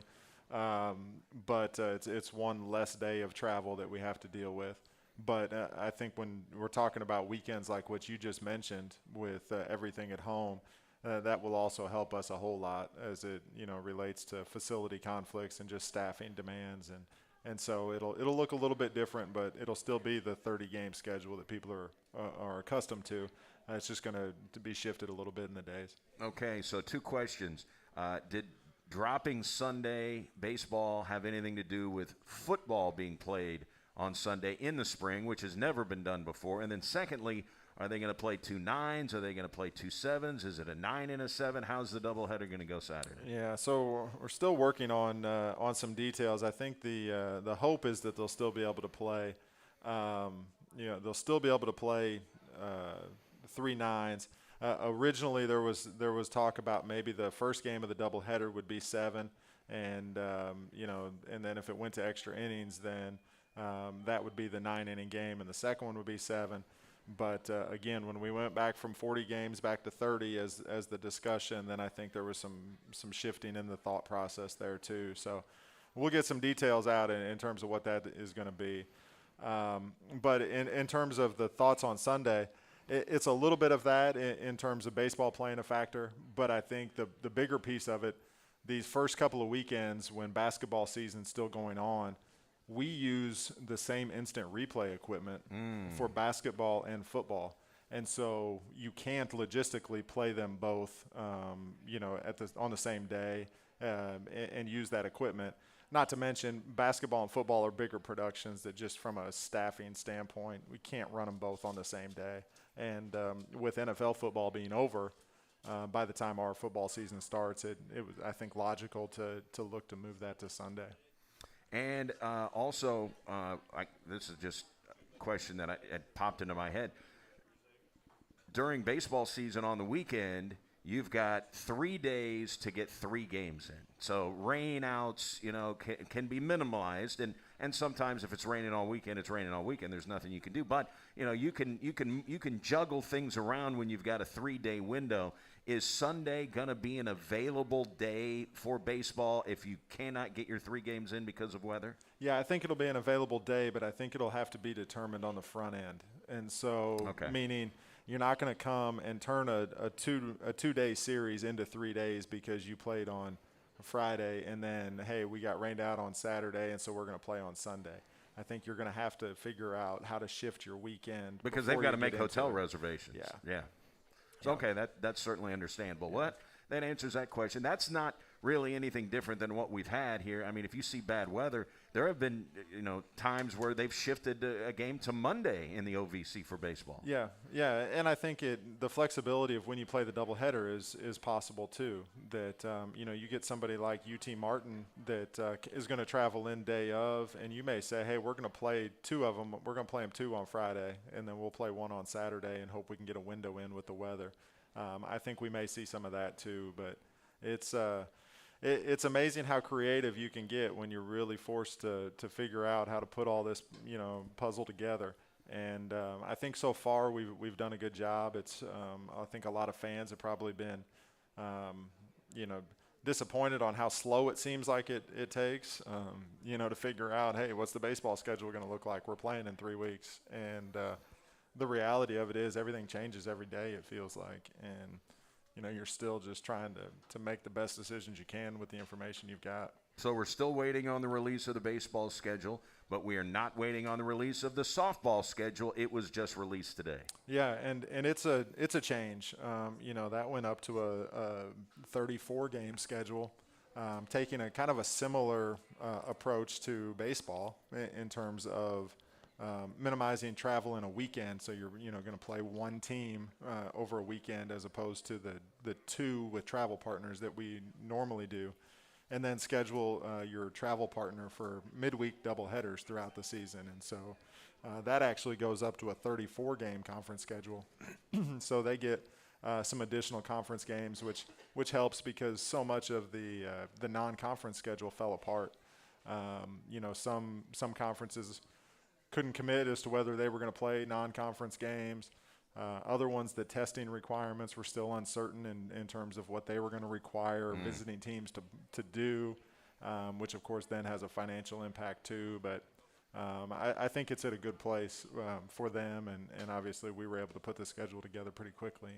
But it's one less day of travel that we have to deal with. But I think when we're talking about weekends like what you just mentioned with everything at home, that will also help us a whole lot as it, relates to facility conflicts and just staffing demands. And so it'll look a little bit different, but it'll still be the 30-game schedule that people are accustomed to. It's just going to be shifted a little bit in the days. Okay, so 2 questions. Did dropping Sunday baseball have anything to do with football being played on Sunday in the spring, which has never been done before? And then secondly, are they going to play 2 9s? Are they going to play 2 7s? Is it a 9 and a 7? How's the doubleheader going to go Saturday? Yeah, so we're still working on some details. I think the hope is that they'll still be able to play. They'll still be able to play 3 9s. Originally, there was talk about maybe the first game of the doubleheader would be 7, and and then if it went to extra innings, then that would be the 9-inning game, and the second one would be 7. But again, when we went back from 40 games back to 30 as the discussion, then I think there was some shifting in the thought process there too. So we'll get some details out in terms of what that is going to be. But in terms of the thoughts on Sunday, it's a little bit of that in terms of baseball playing a factor. But I think the bigger piece of it, these first couple of weekends when basketball season's still going on, we use the same instant replay equipment for basketball and football. And so you can't logistically play them both, on the same day and use that equipment. Not to mention basketball and football are bigger productions that just from a staffing standpoint, we can't run them both on the same day. And with NFL football being over, by the time our football season starts, it was, I think, logical to look to move that to Sunday. And also, this is just a question that had popped into my head. During baseball season on the weekend, you've got 3 days to get 3 games in. So rain outs, can be minimalized. And sometimes if it's raining all weekend, it's raining all weekend. There's nothing you can do. But, you can juggle things around when you've got a 3-day window. Is Sunday going to be an available day for baseball if you cannot get your 3 games in because of weather? Yeah, I think it'll be an available day, but I think it'll have to be determined on the front end. And so, meaning you're not going to come and turn a 2-day series into 3 days because you played on Friday and then, hey, we got rained out on Saturday, and so we're going to play on Sunday. I think you're going to have to figure out how to shift your weekend. Because they've got to make hotel reservations. Yeah. So, okay, that's certainly understandable. Yeah. Well, that answers that question. That's not really anything different than what we've had here. I mean, if you see bad weather, there have been, times where they've shifted a game to Monday in the OVC for baseball. Yeah, and I think the flexibility of when you play the doubleheader is possible too. That you get somebody like UT Martin that is going to travel in day of, and you may say, hey, we're going to play 2 of them. We're going to play them 2 on Friday, and then we'll play 1 on Saturday, and hope we can get a window in with the weather. I think we may see some of that too, but it's it's amazing how creative you can get when you're really forced to figure out how to put all this, puzzle together. And I think so far we've done a good job. It's I think a lot of fans have probably been, disappointed on how slow it seems like it takes, to figure out, hey, what's the baseball schedule going to look like? We're playing in 3 weeks. And the reality of it is everything changes every day, it feels like. And, you're still just trying to make the best decisions you can with the information you've got. So we're still waiting on the release of the baseball schedule, but we are not waiting on the release of the softball schedule. It was just released today. Yeah, and it's a change. That went up to a 34-game schedule, taking a kind of a similar approach to baseball in terms of minimizing travel in a weekend. So you're going to play one team over a weekend as opposed to the two with travel partners that we normally do. And then schedule your travel partner for midweek doubleheaders throughout the season. And so that actually goes up to a 34-game conference schedule. So they get some additional conference games, which helps because so much of the non-conference schedule fell apart. Some conferences couldn't commit as to whether they were going to play non-conference games. Other ones, the testing requirements were still uncertain in terms of what they were going to require visiting teams to do, which of course then has a financial impact too. But I think it's at a good place for them, and obviously we were able to put the schedule together pretty quickly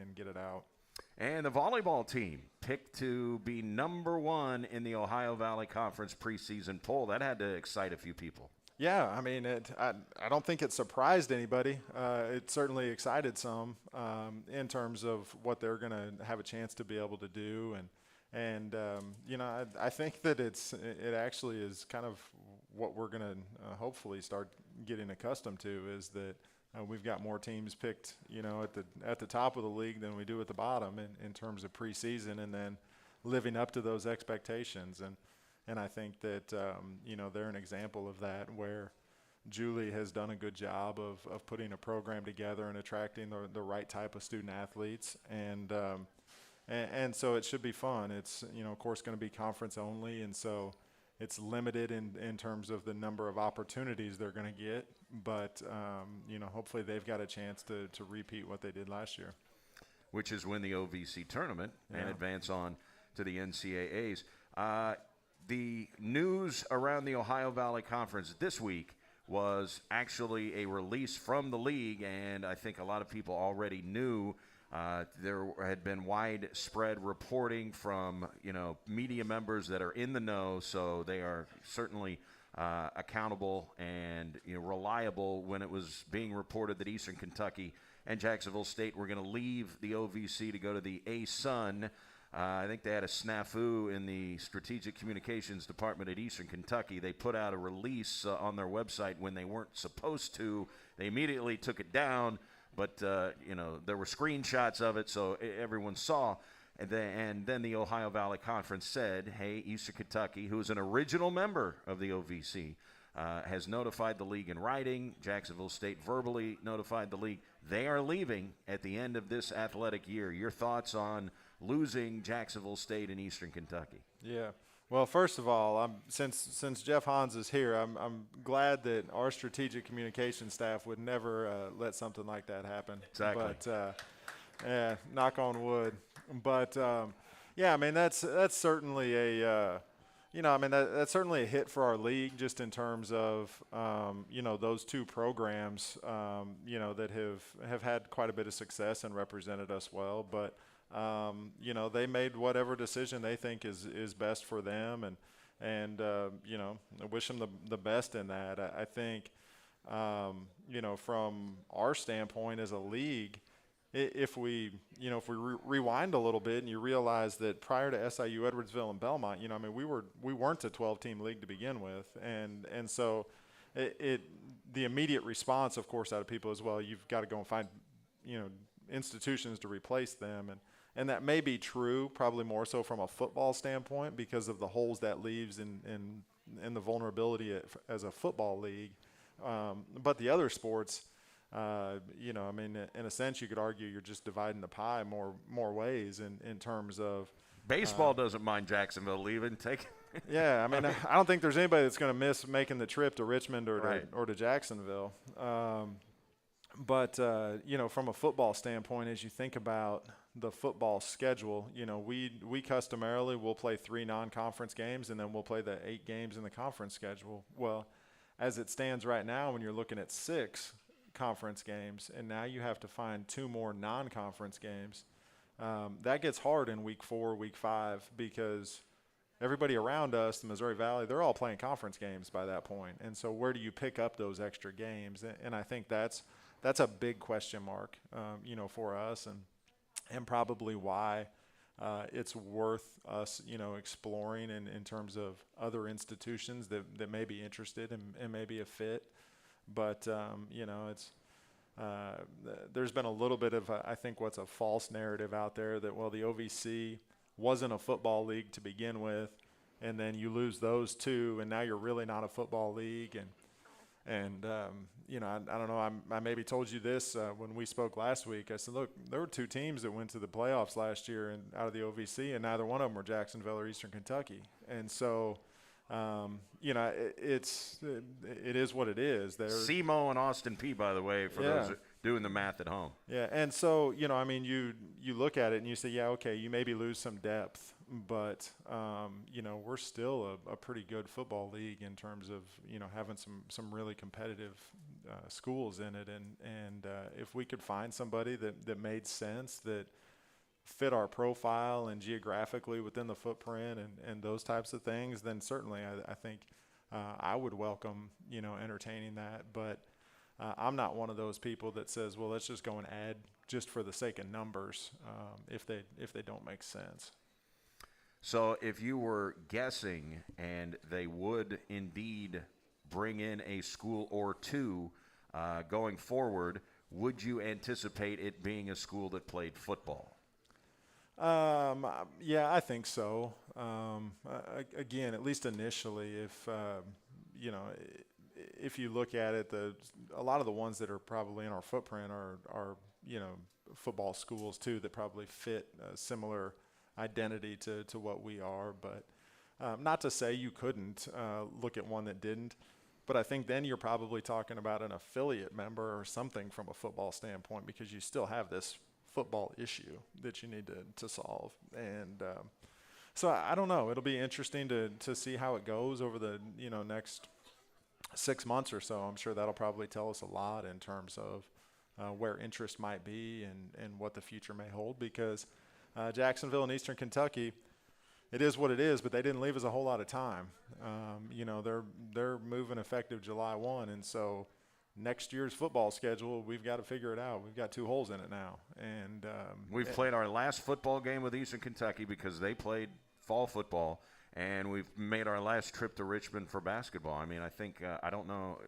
and get it out. And the volleyball team picked to be number 1 in the Ohio Valley Conference preseason poll. That had to excite a few people. Yeah, I mean, I don't think it surprised anybody. It certainly excited some in terms of what they're going to have a chance to be able to do, and I think that it actually is kind of what we're going to hopefully start getting accustomed to is that we've got more teams picked, at the top of the league than we do at the bottom in terms of preseason, and then living up to those expectations. And I think that, they're an example of that where Julie has done a good job of putting a program together and attracting the right type of student athletes. And so it should be fun. It's, of course, going to be conference only. And so it's limited in terms of the number of opportunities they're going to get. But, hopefully they've got a chance to repeat what they did last year. Which is win the OVC tournament and advance on to the NCAAs. The news around the Ohio Valley Conference this week was actually a release from the league, and I think a lot of people already knew. There had been widespread reporting from, media members that are in the know, so they are certainly accountable and reliable when it was being reported that Eastern Kentucky and Jacksonville State were going to leave the OVC to go to the ASUN. I think they had a snafu in the strategic communications department at Eastern Kentucky. They put out a release on their website when they weren't supposed to. They immediately took it down, but, there were screenshots of it, so everyone saw. And then the Ohio Valley Conference said, hey, Eastern Kentucky, who is an original member of the OVC, has notified the league in writing. Jacksonville State verbally notified the league. They are leaving at the end of this athletic year. Your thoughts on losing Jacksonville State and Eastern Kentucky? Yeah. Well, first of all, since Jeff Hans is here, I'm glad that our strategic communication staff would never let something like that happen. Exactly. But knock on wood. But I mean that's certainly that's certainly a hit for our league just in terms of those two programs that have had quite a bit of success and represented us well, but. They made whatever decision they think is best for them, and I wish them the best in that. I think, from our standpoint as a league, if we rewind a little bit and you realize that prior to SIU, Edwardsville, and Belmont, we weren't a 12-team league to begin with, and so the immediate response, of course, out of people is, well, you've got to go and find institutions to replace them, and that may be true, probably more so from a football standpoint because of the holes that leaves in the vulnerability as a football league. But the other sports, in a sense, you could argue you're just dividing the pie more ways in terms of, Baseball doesn't mind Jacksonville leaving. Yeah, I mean, I don't think there's anybody that's going to miss making the trip to Richmond or Right. to Jacksonville. But from a football standpoint, as you think about the football schedule, we customarily will play 3 non-conference games, and then we'll play the 8 games in the conference schedule. Well, as it stands right now, when you're looking at 6 conference games, and now you have to find 2 more non-conference games, that gets hard in week 4, week 5, because everybody around us, the Missouri Valley, they're all playing conference games by that point. And so where do you pick up those extra games? And I think that's a big question mark, for us, and probably why it's worth us, exploring in terms of other institutions that may be interested and may be a fit. But, there's been a little bit of, I think, what's a false narrative out there that, well, the OVC wasn't a football league to begin with, and then you lose those 2, and now you're really not a football league. And I don't know, I maybe told you this when we spoke last week. I said, look, there were 2 teams that went to the playoffs last year and out of the OVC, and neither one of them were Jacksonville or Eastern Kentucky. And so, it is what it is. SEMO and Austin P, by the way, for those doing the math at home. Yeah, and so, you look at it and you say, yeah, okay, you maybe lose some depth, but, we're still a pretty good football league in terms of, having some really competitive schools in it. And if we could find somebody that made sense, that fit our profile and geographically within the footprint and those types of things, then certainly I think I would welcome, entertaining that. But I'm not one of those people that says, well, let's just go and add just for the sake of numbers if they don't make sense. So if you were guessing, and they would indeed bring in a school or 2 going forward, would you anticipate it being a school that played football? Yeah, I think so. Again, at least initially, if you look at it, a lot of the ones that are probably in our footprint are football schools too, that probably fit a similar identity to what we are. But not to say you couldn't look at one that didn't. But I think then you're probably talking about an affiliate member or something from a football standpoint, because you still have this football issue that you need to solve. And so I don't know. It'll be interesting to see how it goes over the next 6 months or so. I'm sure that'll probably tell us a lot in terms of where interest might be and what the future may hold, because Jacksonville and Eastern Kentucky, it is what it is, but they didn't leave us a whole lot of time. They're moving effective July 1, and so next year's football schedule, we've got to figure it out. We've got 2 holes in it now. And we've played our last football game with Eastern Kentucky because they played fall football, and we've made our last trip to Richmond for basketball. I mean, I think I don't know.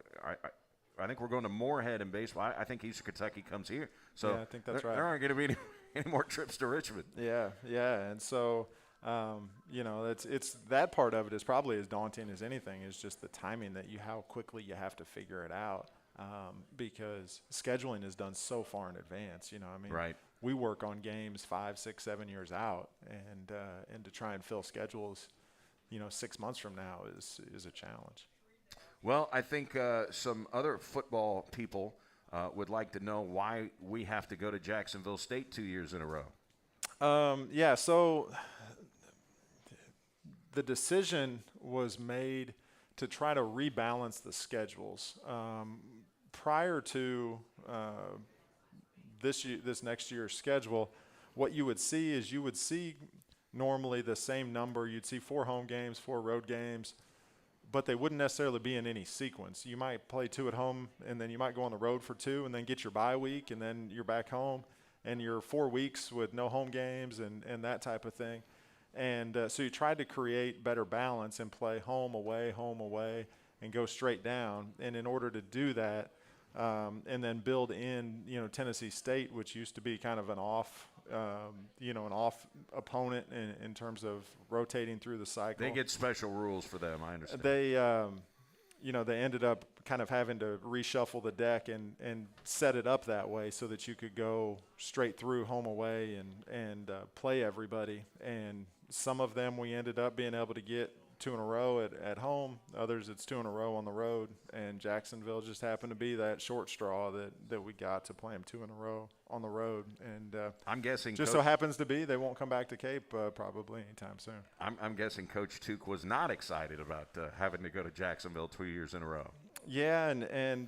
I think we're going to Moorhead in baseball. I think Eastern Kentucky comes here. So yeah, I think that's right. There aren't going to be any more trips to Richmond. Yeah, and so it's that part of it is probably as daunting as anything, is just the timing how quickly you have to figure it out. Because scheduling is done so far in advance, Right. We work on games 5, 6, 7 years out, and to try and fill schedules, 6 months from now is a challenge. Well, I think some other football people would like to know why we have to go to Jacksonville State 2 years in a row. So the decision was made to try to rebalance the schedules. Prior to this next year's schedule, what you would see normally the same number. You'd see 4 home games, 4 road games, but they wouldn't necessarily be in any sequence. You might play 2 at home, and then you might go on the road for 2, and then get your bye week, and then you're back home, and you're 4 weeks with no home games and that type of thing. And so you tried to create better balance and play home, away, and go straight down. And in order to do that, and then build in, Tennessee State, which used to be kind of an off opponent in terms of rotating through the cycle. They get special rules for them, I understand. They ended up kind of having to reshuffle the deck and set it up that way so that you could go straight through home, away, and play everybody. And Some of them we ended up being able to get 2 in a row at home. Others, it's 2 in a row on the road. And Jacksonville just happened to be that short straw that we got to play them 2 in a row on the road. And I'm guessing just so happens to be they won't come back to Cape probably anytime soon. I'm guessing Coach Tuke was not excited about having to go to Jacksonville 2 years in a row. Yeah, and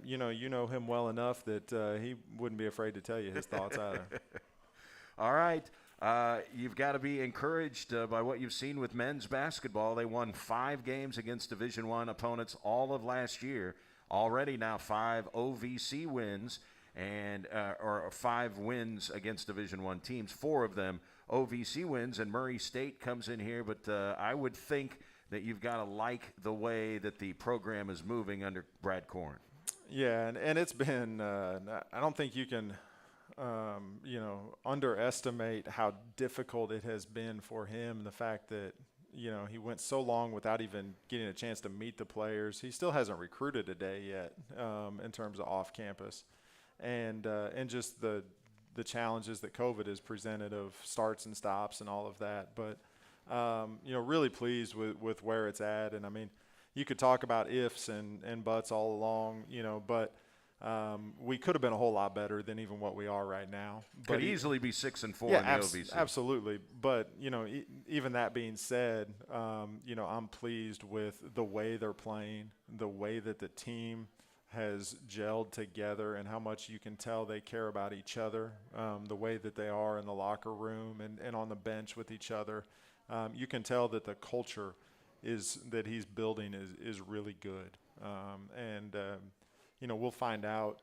you know him well enough that he wouldn't be afraid to tell you his thoughts either. All right. You've got to be encouraged by what you've seen with men's basketball. They won 5 games against Division I opponents all of last year. Already now 5 OVC wins or 5 wins against Division I teams. 4 of them OVC wins, and Murray State comes in here. But I would think that you've got to like the way that the program is moving under Brad Korn. Yeah, and it's been I don't think you can underestimate how difficult it has been for him. The fact that, he went so long without even getting a chance to meet the players. He still hasn't recruited a day yet in terms of off campus. And just the challenges that COVID has presented of starts and stops and all of that. But, really pleased with where it's at. And, I mean, you could talk about ifs and buts all along, but – we could have been a whole lot better than even what we are right now. Could easily be 6-4 in the OVC. Absolutely. But, even that being said, I'm pleased with the way they're playing, the way that the team has gelled together, and how much you can tell they care about each other, the way that they are in the locker room and on the bench with each other. You can tell that the culture that he's building is really good. We'll find out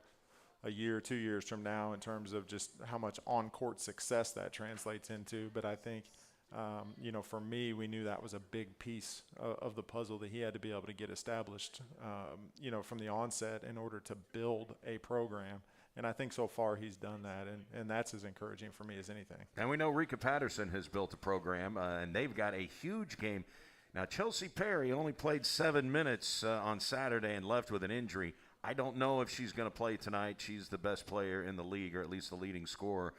a year, 2 years from now in terms of just how much on-court success that translates into. But I think, for me, we knew that was a big piece of the puzzle that he had to be able to get established, from the onset in order to build a program. And I think so far he's done that, and that's as encouraging for me as anything. And we know Rika Patterson has built a program, and they've got a huge game. Now, Chelsea Perry only played 7 minutes on Saturday and left with an injury. I don't know if she's going to play tonight. She's the best player in the league, or at least the leading scorer.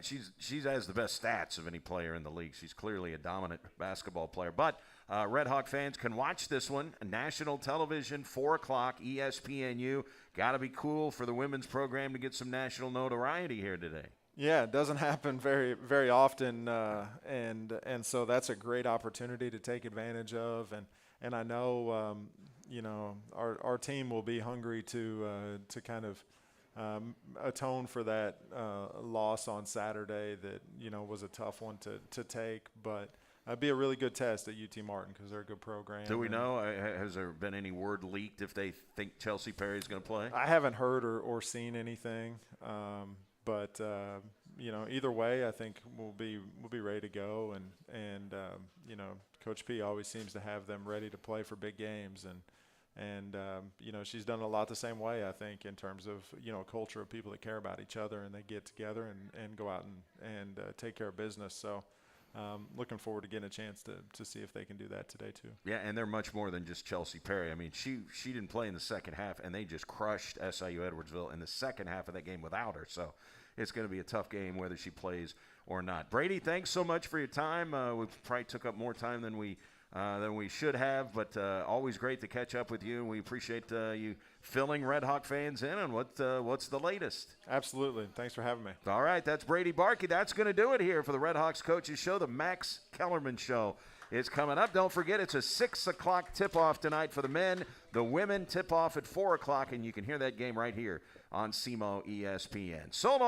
She has the best stats of any player in the league. She's clearly a dominant basketball player. But Red Hawk fans can watch this one. National television, 4 o'clock, ESPNU. Got to be cool for the women's program to get some national notoriety here today. Yeah, it doesn't happen very, very often, and so that's a great opportunity to take advantage of. And I know our team will be hungry to kind of atone for that loss on Saturday that was a tough one to take, but it'd be a really good test at UT Martin because they're a good program. Do we know? Has there been any word leaked if they think Chelsea Perry is going to play? I haven't heard or seen anything, but either way, I think we'll be ready to go, and Coach P always seems to have them ready to play for big games, and she's done a lot the same way, I think, in terms of a culture of people that care about each other and they get together and go out and take care of business. So looking forward to getting a chance to see if they can do that today too. Yeah, and they're much more than just Chelsea Perry. I mean, she didn't play in the second half, and they just crushed SIU Edwardsville in the second half of that game without her. So it's going to be a tough game whether she plays or not. Brady, thanks so much for your time. We probably took up more time than we should have, but always great to catch up with you, and we appreciate you filling Red Hawk fans in on what's the latest. Absolutely. Thanks for having me. All right, that's Brady Barkey. That's going to do it here for the Red Hawks Coaches Show. The Max Kellerman Show is coming up. Don't forget, it's a 6 o'clock tip-off tonight for the men. The women tip-off at 4 o'clock, and you can hear that game right here on SEMO ESPN. So long.